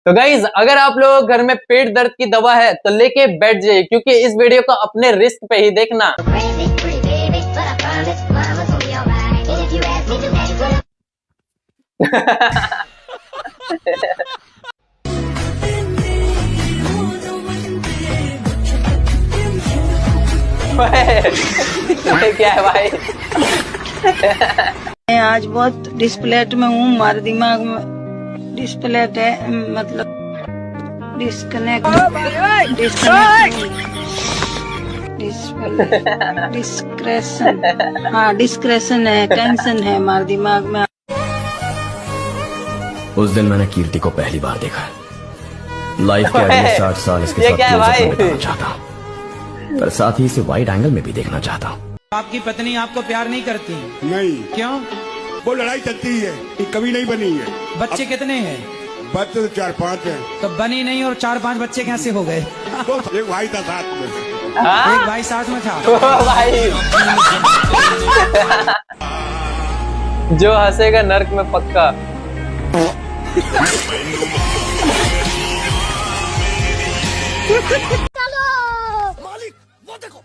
तो गाइज अगर आप लोग घर में पेट दर्द की दवा है तो लेके बैठ जाइए, क्योंकि इस वीडियो को अपने रिस्क पे ही देखना। क्या है भाई? मैं आज बहुत डिस्प्लेट में हूँ, हमारे दिमाग में डिस्प्लेट है, मतलब डिस्कनेक्ट डिस्क्रेशन, हाँ डिस्क्रेशन है, टेंशन है हमारे दिमाग में। उस दिन मैंने कीर्ति को पहली बार देखा। लाइफ के अगले 60 साल इसके साथ बिताना चाहता हूँ, पर साथ ही इसे वाइड एंगल में भी देखना चाहता हूँ। आपकी पत्नी आपको प्यार नहीं करती? नहीं। क्यों? वो लड़ाई चलती है, कभी नहीं बनी है। बच्चे कितने हैं? बच्चे तो 4-5 हैं। तो बनी नहीं और 4-5 बच्चे कैसे हो गए? तो एक भाई था साथ में। एक भाई साथ में था। भाई जो हंसेगा नर्क में पक्का।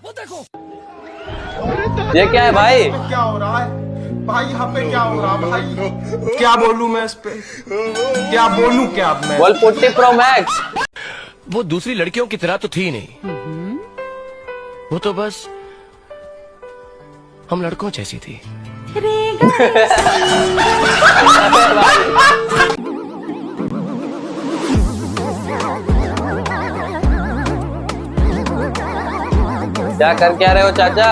वो देखो ये क्या है भाई? क्या हो रहा है भाई? यहाँ पे क्या हो रहा है भाई? क्या बोलूं मैं इस पे? क्या बोलूं क्या अब मैं? बोल पुट्टी प्रो मैक्स। वो दूसरी लड़कियों की तरह तो थी नहीं, वो तो बस हम लड़कों जैसी थी। क्या करके आ रहे हो चाचा?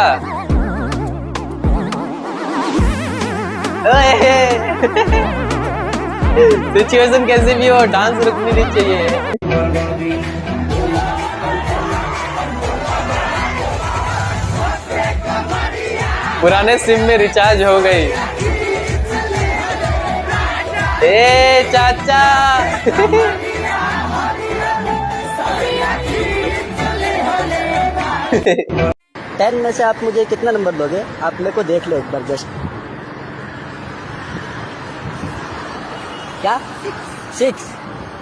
सिचुएशन कैसे भी हो, डांस रुकनी नहीं चाहिए। पुराने सिम में रिचार्ज हो गई। ए चाचा। 10 में से आप मुझे कितना नंबर दोगे? आप मेरे को देख लो एक बार जस्ट। क्या 6?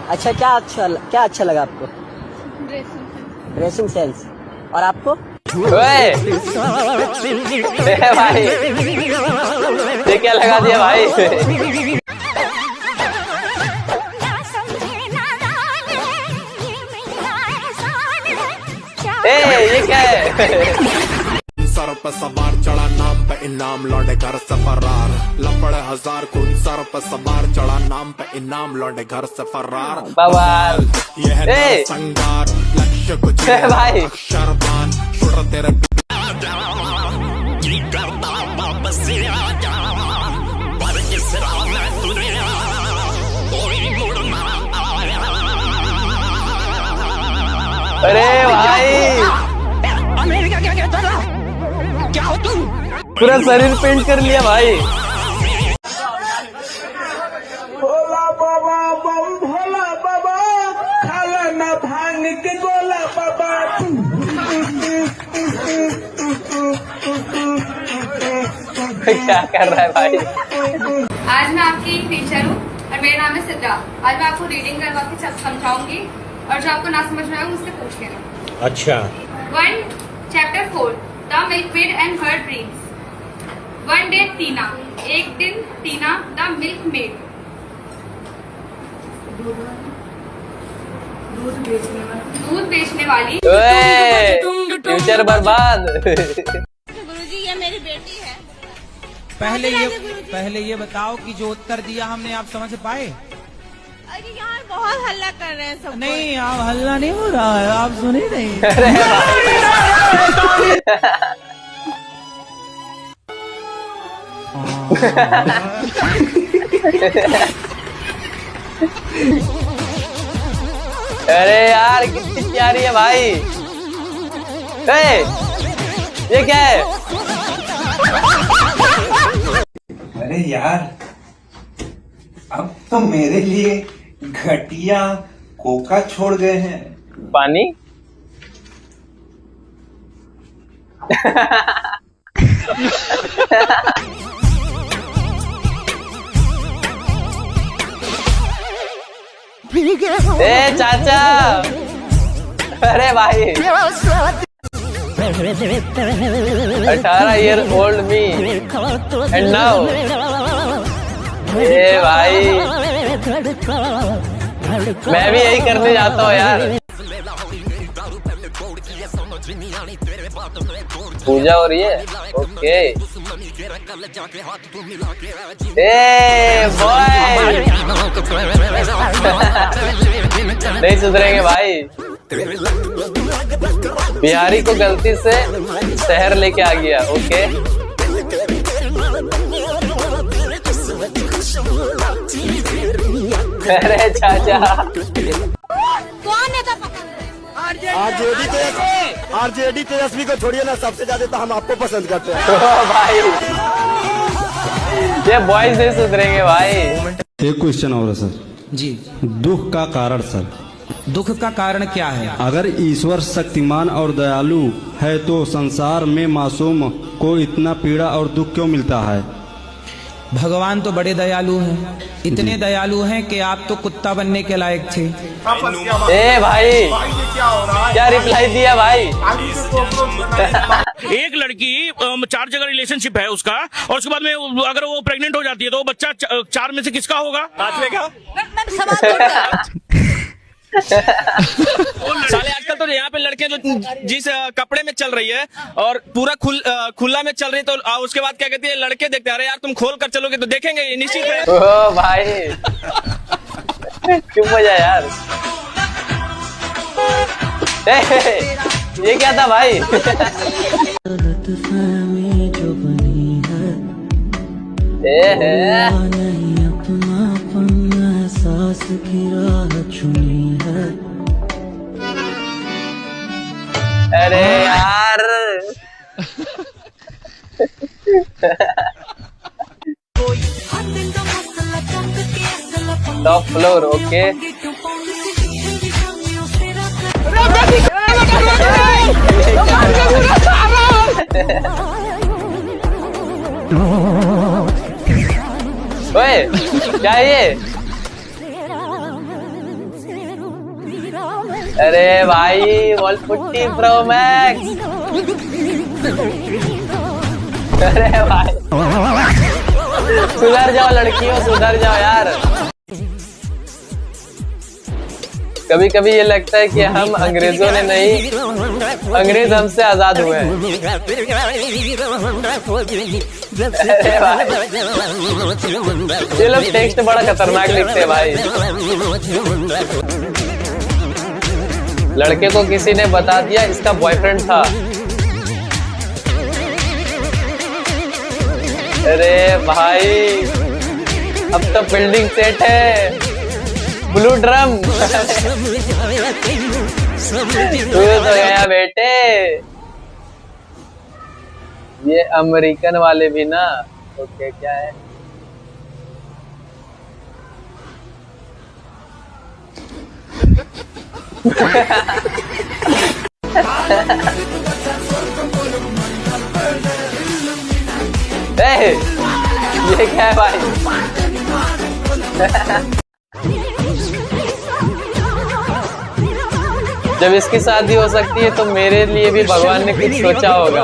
अच्छा, क्या अच्छा लगा आपको? Dressing sense. और आपको? भाई ये क्या लगा दिया भाई? ये क्या है? सर पर सवार चढ़ा नाम पे इनाम, लौटे घर से फरार। लपड़े 1000 खून सर पर सवार चढ़ा नाम पे इनाम, लौटे घर से फरार। बवाल ये है संगार, लक्ष्य को भाई अक्षरदान छुड़ तेरे अरे भाई क्या हो तुम? पूरा शरीर पेंट कर लिया भाई। भोला बाबा बम भोला बाबा, खाला ना भांग के गोला बाबा। क्या कर रहा है भाई? आज मैं आपकी टीचर हूँ और मेरा नाम है सिद्धा। आज मैं आपको रीडिंग करवा के समझाऊंगी और जो आपको ना समझ में आएगा मुझसे पूछ लेना। अच्छा। 1 Chapter 4 The Milkmaid and Her Dreams। One day टीना, एक दिन टीना द मिल्कमेड, दूध बेचने वाली। फ्यूचर बर्बाद। गुरुजी ये मेरी बेटी है। पहले ये बताओ कि जो उत्तर दिया हमने आप समझ पाए? अरे यार बहुत हल्ला कर रहे हैं सब। नहीं, आप हल्ला नहीं हो रहा है, आप सुने नहीं। अरे यार कितनी प्यारी है भाई। ये क्या है? अरे यार अब तो मेरे लिए घटिया कोका छोड़ गए हैं। पानी। ए चाचा, अरे भाई 18 year old me and now, ए भाई मैं भी यही करने जाता हूँ यार। पूजा हो रही है, ओके। ए बॉय नहीं सुधरेंगे भाई। बिहारी को गलती से शहर लेके आ गया, ओके। अरे चाचा कौन है आरजेडी तेजस्वी को छोड़िए ना, सबसे ज्यादा तो हम आपको पसंद करते हैं। ओ भाई ये बॉयज नहीं सुधरेंगे भाई। एक क्वेश्चन और है सर जी। दुख का कारण सर, दुख का कारण क्या है? अगर ईश्वर शक्तिमान और दयालु है तो संसार में मासूम को इतना पीड़ा और दुख क्यों मिलता है? भगवान तो बड़े दयालु हैं, इतने दयालु हैं कि आप तो कुत्ता बनने के लायक थे। ए भाई क्या रिप्लाई दिया भाई? एक लड़की 4 जगह रिलेशनशिप है उसका, और उसके बाद में अगर वो प्रेग्नेंट हो जाती है तो वो बच्चा 4 में से किसका होगा? पांचवे का। साले आजकल तो यहाँ पे लड़के जो जिस कपड़े में चल रही है और पूरा खुला में चल रही है, तो उसके बाद क्या कहती है, लड़के देखते हैं अरे यार तुम खोल कर चलोगे तो देखेंगे, ये निश्चित है। ओ भाई क्यों मजा यार? ये क्या था भाई? अरे यार टॉप फ्लोर, ओके। ओए क्या है ये? अरे भाई वॉल पुट्टी प्रो मैक्स। अरे भाई सुधर जाओ लड़कियों, सुधर जाओ यार। कभी कभी ये लगता है कि हम अंग्रेजों ने नहीं, अंग्रेज हमसे आजाद हुए हैं। अरे भाई ये लोग टेक्स्ट बड़ा खतरनाक लिखते हैं भाई। लड़के को किसी ने बता दिया इसका बॉयफ्रेंड था। अरे भाई अब तो बिल्डिंग सेट है, ब्लू ड्रम। तू तो गया बेटे। ये अमेरिकन वाले भी ना, ओके क्या है? ये क्या है भाई? जब इसकी शादी हो सकती है तो मेरे लिए भी भगवान ने कुछ सोचा होगा।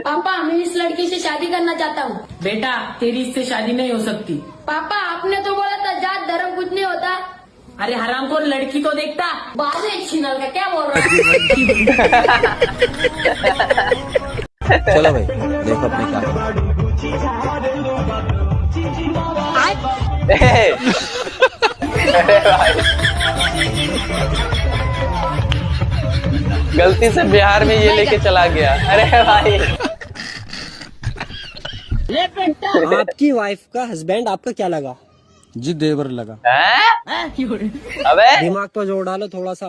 पापा मैं इस लड़की से शादी करना चाहता हूँ। बेटा तेरी इससे शादी नहीं हो सकती। पापा आपने तो बोला था जात धर्म कुछ नहीं होता। अरे हराम को लड़की तो देखता। बात है छिनल का, क्या बोल रहा है? चलो भाई देखो अपने क्या। गलती से बिहार में ये लेके चला गया। अरे भाई आपकी वाइफ का हस्बैंड आपका क्या लगा? जी देवर लगा। अबे दिमाग पर जोर डालो थोड़ा सा।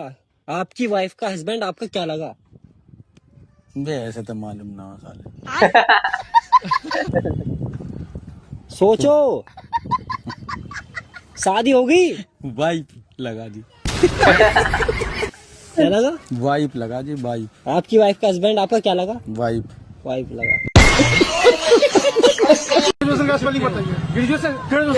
आपकी वाइफ का हस्बैंड आपका क्या लगा? ऐसे तो मालूम ना हो साले। सोचो, शादी हो गई? वाइफ लगा दी। क्या लगा? वाइफ लगा दी, वाइफ। आपकी वाइफ का हस्बैंड आपका क्या लगा? वाइफ। वाइफ लगा। का स्पेलिंग बताइए। ग्रेजुएशन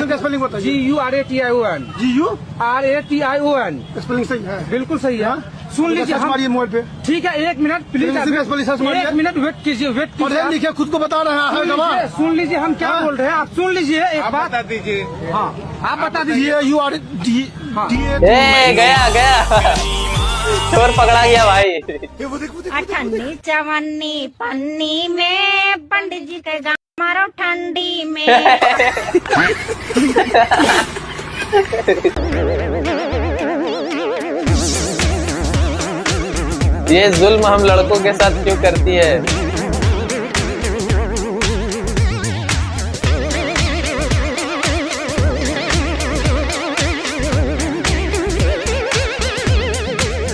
का स्पेलिंग बताइए। GURATION। GURATION स्पेलिंग सही है, बिल्कुल सही है। सुन लीजिए, हमारी मोबाइल पे। ठीक है, 1 मिनट प्लीज, 1 मिनट वेट कीजिए, वेट कीजिए। लिखे खुद को बता रहे हैं। सुन लीजिए हम क्या बोल रहे हैं, आप सुन लीजिए एक बात बता दीजिए। हाँ, आप बता दीजिए। गया चोर पकड़ा गया भाई। ठंडी चवन्नी पन्नी में पंडित जी के गाँव मारो ठंडी में। ये जुल्म हम लड़कों के साथ क्यों करती है?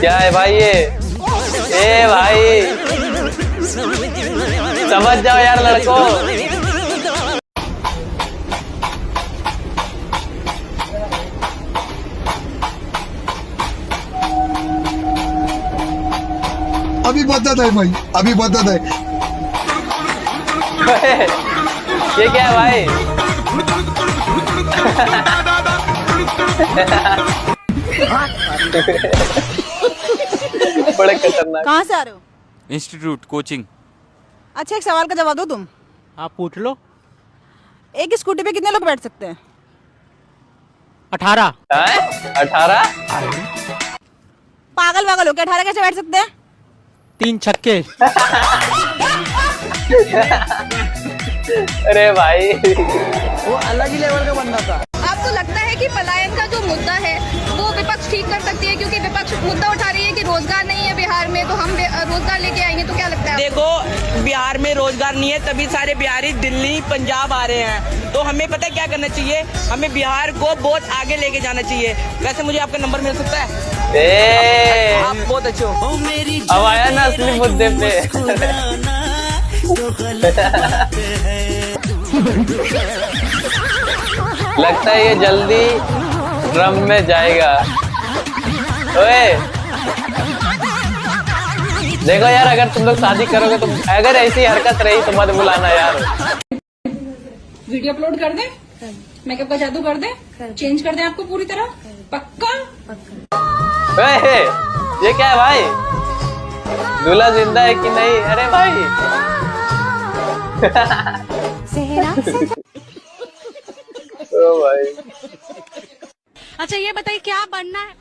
क्या है भाई ये? ए भाई समझ जाओ यार लड़कों। अभी बदत है भाई, अभी बदत है। ये क्या है भाई? बड़े खतरनाक। कहाँ से आ रहे हो? Institute coaching. अच्छा, एक सवाल का जवाब दो तुम। आप पूछ लो। एक स्कूटी पे कितने लोग बैठ सकते हैं? 18। 18? पागल वागल हो क्या? 18 कैसे बैठ सकते हैं? 3 छक्के। अरे भाई वो अलग ही लेवल का बंदा था। आपको लगता है कि पलायन का जो मुद्दा है वो विपक्ष ठीक कर सकती है, क्योंकि विपक्ष मुद्दा उठा रही है कि रोजगार नहीं है बिहार में, तो हम रोजगार लेके आएंगे, तो क्या लगता है? देखो, बिहार में रोजगार नहीं है, तभी सारे बिहारी दिल्ली पंजाब आ रहे हैं। तो हमें पता है क्या करना चाहिए, हमें बिहार को बहुत आगे लेके जाना चाहिए। वैसे मुझे आपका नंबर मिल सकता है? आप बहुत अच्छे हो। अब आया ना असली मुद्दे पे। लगता है ये जल्दी ड्रम में जाएगा। ओए देखो यार, अगर तुम लोग शादी करोगे तो अगर ऐसी हरकत रही तो मत बुलाना यार। वीडियो अपलोड कर दे, मेकअप का जादू कर दे, चेंज कर दे आपको पूरी तरह, पक्का? ओए ये क्या है भाई? दूल्हा जिंदा है कि नहीं? अरे भाई ओ भाई। अच्छा ये बताइए क्या बनना है?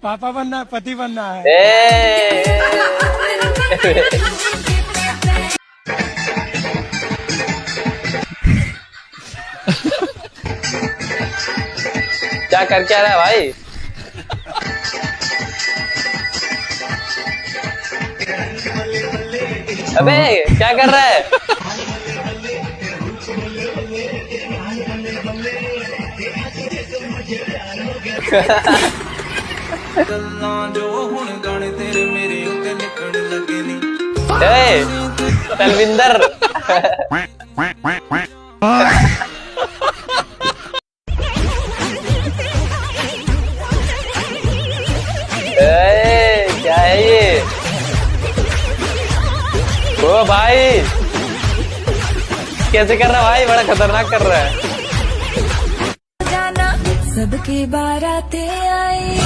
पापा बनना है, पति बनना है। क्या कर क्या रहा है भाई? अबे क्या कर रहा है? तलविंदर क्या है ये? ओ भाई कैसे कर रहा है भाई? बड़ा खतरनाक कर रहा है। सबकी बारातें आई।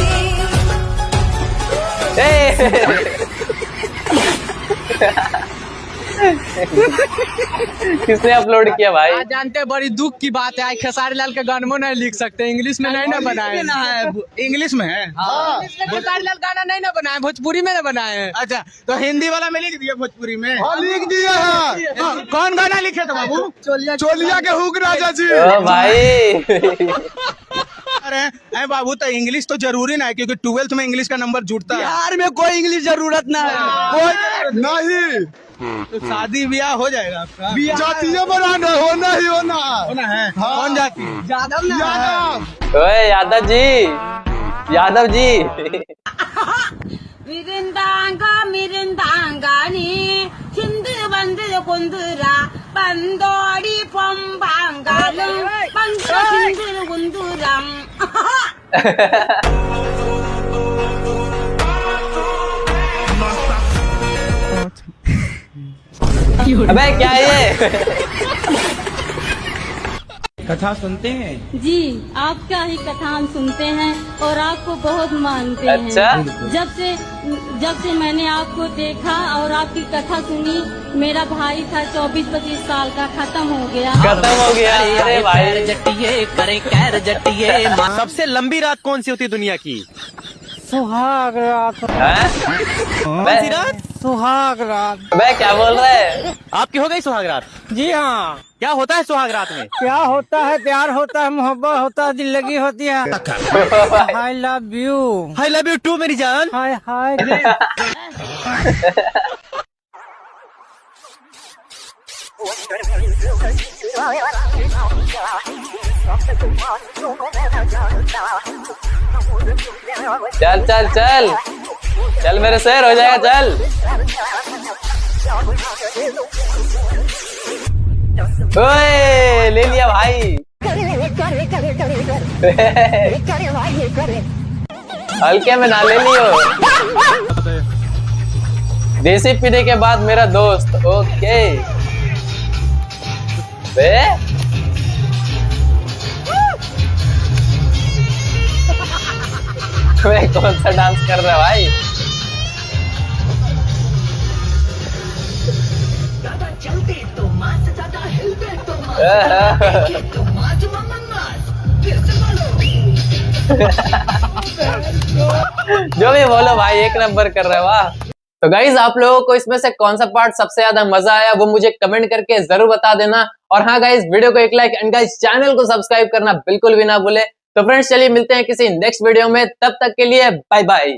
किसने अपलोड किया भाई? आज जानते हैं, बड़ी दुख की बात है, आज खेसारी लाल के गानों नहीं लिख सकते, इंग्लिश में नहीं ना बनाए। इंग्लिश में है। खेसारी लाल गाना नहीं ना बनाए, भोजपुरी में ना बनाए। अच्छा, तो हिंदी वाला में लिख दिया, भोजपुरी में लिख दिया है। कौन गाना लिखे थे बाबू? चोलिया के हुक राजा जी। भाई अरे बाबू, तो इंग्लिश तो जरूरी ना है, क्योंकि 12th में इंग्लिश का नंबर जुड़ता है। बिहार में कोई इंग्लिश जरूरत ना है, कोई नहीं। तो शादी ब्याह हो जाएगा आपका? जातीय बनाना होना ही होना है। हाँ। कौन जाति? यादव ना। यादव। ओए यादव जी, यादव जी। मिरिंदांगा मिरिंदांगानी चिंदु बंदु कुंदुरा बंदोड़ी पंबांगालु बंदु चिंदु कुंदुरम। अबे क्या है ये? कथा सुनते हैं? जी, आपका ही कथा हम सुनते हैं और आपको बहुत मानते अच्छा? हैं। जब से मैंने आपको देखा और आपकी कथा सुनी, मेरा भाई था 24-25 साल का, खत्म हो गया। अरे भाई जटिए करे कैर जटिए। सबसे लंबी रात कौन सी होती है दुनिया की? सुहाग रात। कौन सी रात? सुहाग रात। मैं क्या बोल रहा है? आपकी हो गई सुहाग रात? जी हाँ। क्या होता है सुहाग रात में? क्या होता है? प्यार होता है, मोहब्बत होता है, दिल लगी होती है। I love you. I love you too मेरी जान। हाय हाय। चल चल चल चल मेरे शहर हो जाएगा, चल। ओए ले लिया भाई। हल्के में ना ले लियो। देसी पीने के बाद मेरा दोस्त। ओके बे कौन सा डांस कर रहा है भाई? जो भी बोलो भाई, एक नंबर कर रहे हो। वाह। तो गाइज, आप लोगों को इसमें से कौन सा पार्ट सबसे ज्यादा मजा आया वो मुझे कमेंट करके जरूर बता देना। और हाँ गाइज, वीडियो को एक लाइक एंड गाइज चैनल को सब्सक्राइब करना बिल्कुल भी ना भूले। तो फ्रेंड्स, चलिए मिलते हैं किसी नेक्स्ट वीडियो में, तब तक के लिए बाय बाय।